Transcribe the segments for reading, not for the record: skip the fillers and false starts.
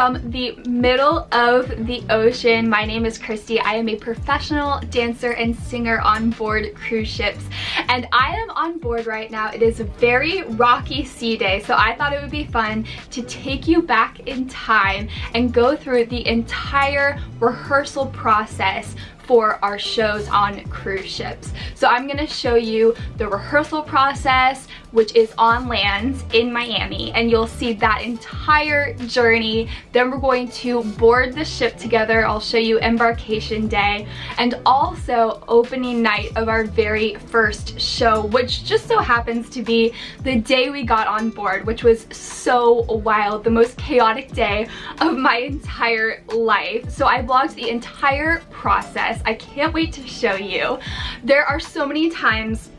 from the middle of the ocean. My name is Christy. I am a professional dancer and singer on board cruise ships, and I am on board right now. It is a very rocky sea day, so I thought it would be fun to take you back in time and go through the entire rehearsal process for our shows on cruise ships. So I'm gonna show you the rehearsal process, which is on land in Miami, and you'll see that entire journey. Then we're going to board the ship together. I'll show you embarkation day, and also opening night of our very first show, which just so happens to be the day we got on board, which was so wild, the most chaotic day of my entire life. So I vlogged the entire process. I can't wait to show you. There are so many times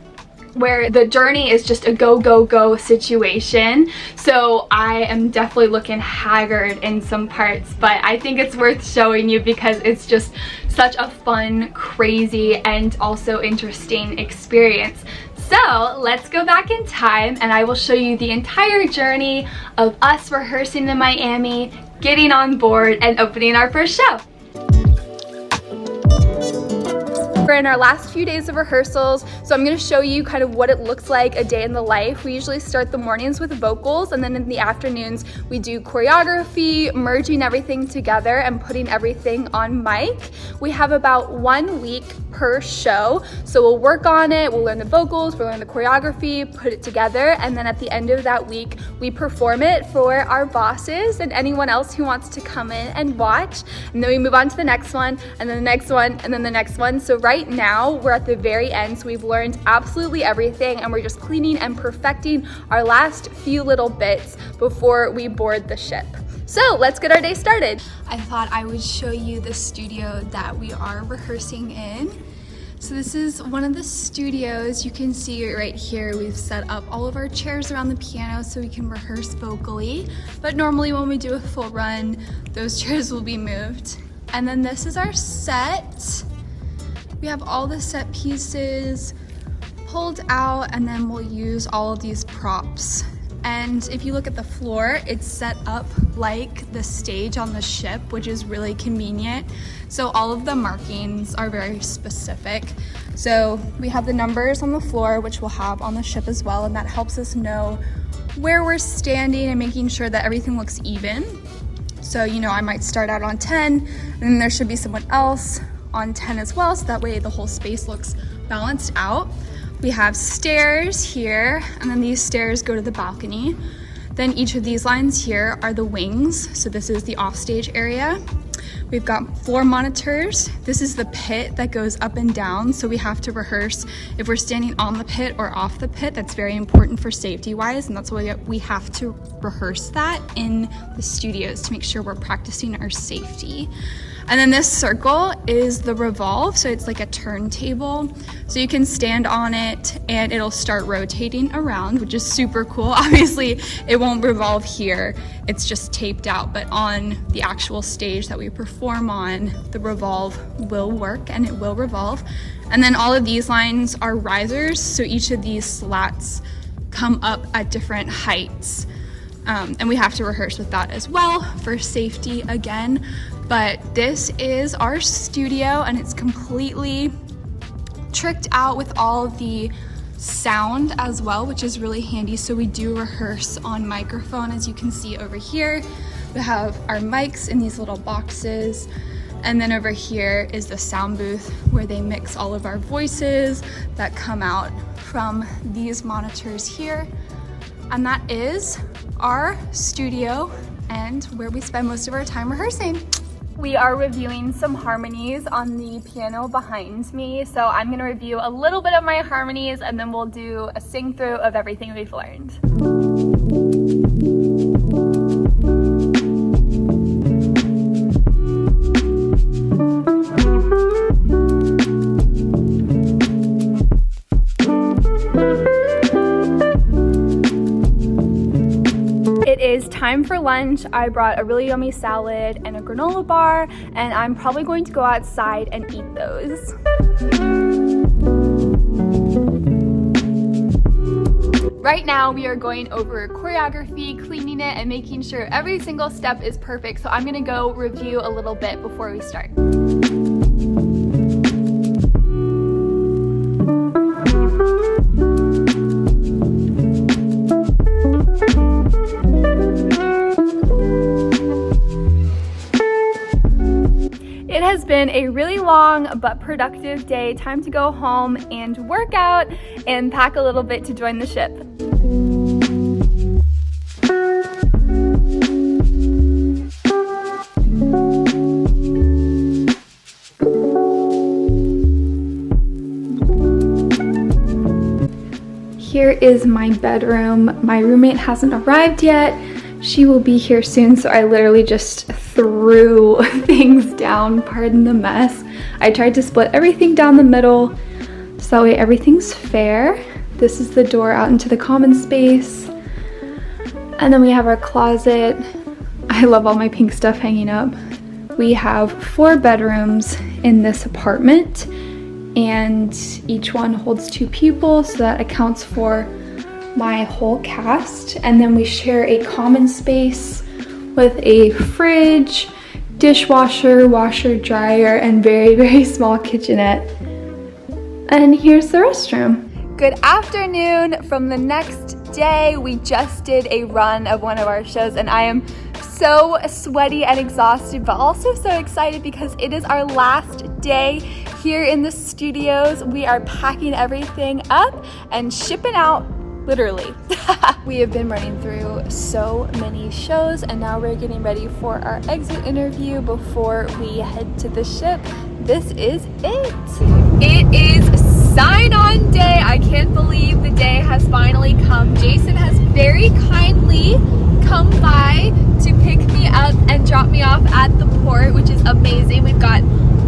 where the journey is just a go, go, go situation. So I am definitely looking haggard in some parts, but I think it's worth showing you because it's just such a fun, crazy, and also interesting experience. So let's go back in time and I will show you the entire journey of us rehearsing in Miami, getting on board, and opening our first show. We're in our last few days of rehearsals, so I'm going to show you kind of what it looks like a day in the life. We usually start the mornings with vocals, and then in the afternoons we do choreography, merging everything together and putting everything on mic. We have about 1 week per show, so we'll work on it, we'll learn the vocals, we'll learn the choreography, put it together, and then at the end of that week we perform it for our bosses and anyone else who wants to come in and watch, and then we move on to the next one, and then the next one, and then the next one. So right now we're at the very end, so we've learned absolutely everything and we're just cleaning and perfecting our last few little bits before we board the ship. So let's get our day started. I thought I would show you the studio that we are rehearsing in. So this is one of the studios. You can see right here we've set up all of our chairs around the piano so we can rehearse vocally, but normally when we do a full run those chairs will be moved. And then this is our set. We have all the set pieces pulled out, and then we'll use all of these props. And if you look at the floor, it's set up like the stage on the ship, which is really convenient. So all of the markings are very specific. So we have the numbers on the floor, which we'll have on the ship as well, and that helps us know where we're standing and making sure that everything looks even. So, you know, I might start out on 10, and then there should be someone else on 10 as well, so that way the whole space looks balanced out. We have stairs here, and then these stairs go to the balcony. Then each of these lines here are the wings, so this is the offstage area. We've got floor monitors. This is the pit that goes up and down, so we have to rehearse if we're standing on the pit or off the pit. That's very important for safety wise, and that's why we have to rehearse that in the studios to make sure we're practicing our safety. And then this circle is the revolve, so it's like a turntable. So you can stand on it and it'll start rotating around, which is super cool. Obviously, it won't revolve here, it's just taped out, but on the actual stage that we perform on, the revolve will work and it will revolve. And then all of these lines are risers, so each of these slats come up at different heights. And we have to rehearse with that as well for safety again. But this is our studio and it's completely tricked out with all the sound as well, which is really handy. So we do rehearse on microphone, as you can see over here. We have our mics in these little boxes. And then over here is the sound booth where they mix all of our voices that come out from these monitors here. And that is our studio and where we spend most of our time rehearsing. We are reviewing some harmonies on the piano behind me, so I'm gonna review a little bit of my harmonies and then we'll do a sing through of everything we've learned. It is time for lunch. I brought a really yummy salad and a granola bar, and I'm probably going to go outside and eat those. Right now we are going over choreography, cleaning it and making sure every single step is perfect. So I'm gonna go review a little bit before we start. It has been a really long but productive day. Time to go home and work out and pack a little bit to join the ship. Here is my bedroom. My roommate hasn't arrived yet. She will be here soon, so I literally just threw things down, pardon the mess. I tried to split everything down the middle so that way everything's fair. This is the door out into the common space. And then we have our closet. I love all my pink stuff hanging up. We have 4 bedrooms in this apartment, and each one holds 2 people, so that accounts for my whole cast. And then we share a common space with a fridge, dishwasher, washer, dryer, and very small kitchenette. And here's the restroom. Good afternoon from the next day. We just did a run of one of our shows and I am so sweaty and exhausted, but also so excited because it is our last day here in the studios. We are packing everything up and shipping out. Literally. We have been running through so many shows and now we're getting ready for our exit interview before we head to the ship. This is it. It is sign-on day. I can't believe the day has finally come. Jason has very kindly come by to pick me up and drop me off at the port, which is amazing. We've got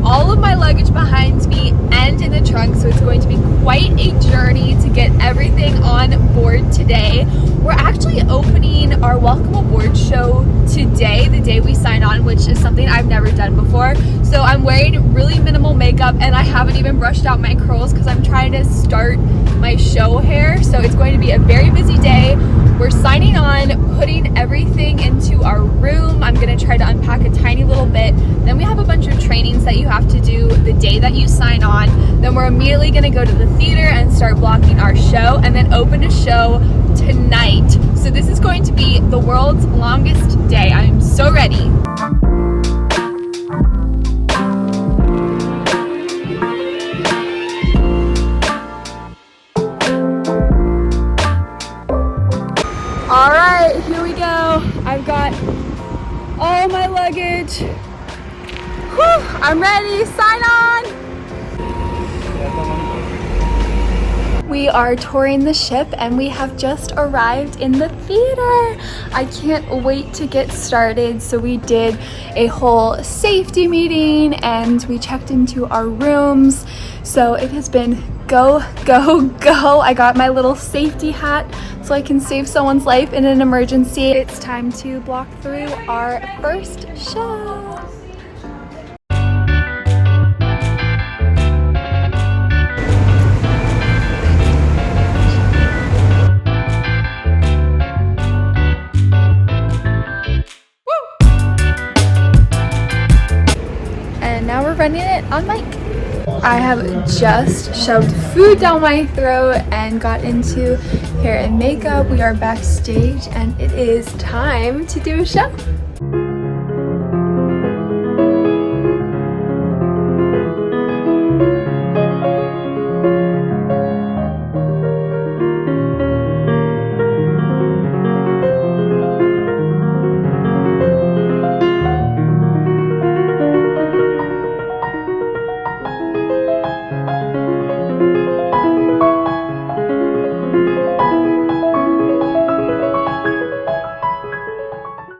all of my luggage behind me and in the trunk, so it's going to be quite a journey to get everything on board today. We're actually opening our welcome aboard show today, the day we sign on, which is something I've never done before. So I'm wearing really minimal makeup and I haven't even brushed out my curls because I'm trying to start my show hair. So it's going to be a very busy day. We're signing on, putting everything into our room. I'm gonna try to unpack a tiny little bit. Then we have a bunch of trainings that you have to do the day that you sign on. Then we're immediately gonna go to the theater and start blocking our show and then open a show tonight. So this is going to be the world's longest day. I'm so ready. All right, here we go. I've got all my luggage. Whew, I'm ready, sign on. We are touring the ship and we have just arrived in the theater. I can't wait to get started. So we did a whole safety meeting and we checked into our rooms. So it has been go, go, go. I got my little safety hat so I can save someone's life in an emergency. It's time to block through our first show. And now we're running it on mic. I have just shoved food down my throat and got into hair and makeup. We are backstage and it is time to do a show.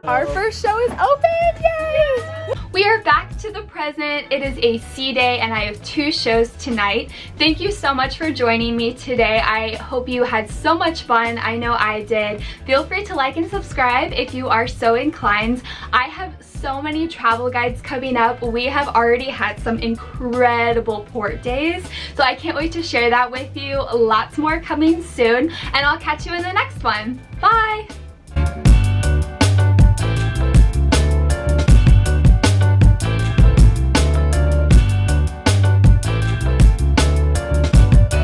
Our first show is open! Yay! We are back to the present. It is a C day and I have 2 shows tonight. Thank you so much for joining me today. I hope you had so much fun. I know I did. Feel free to like and subscribe if you are so inclined. I have so many travel guides coming up. We have already had some incredible port days, so I can't wait to share that with you. Lots more coming soon, and I'll catch you in the next one. Bye!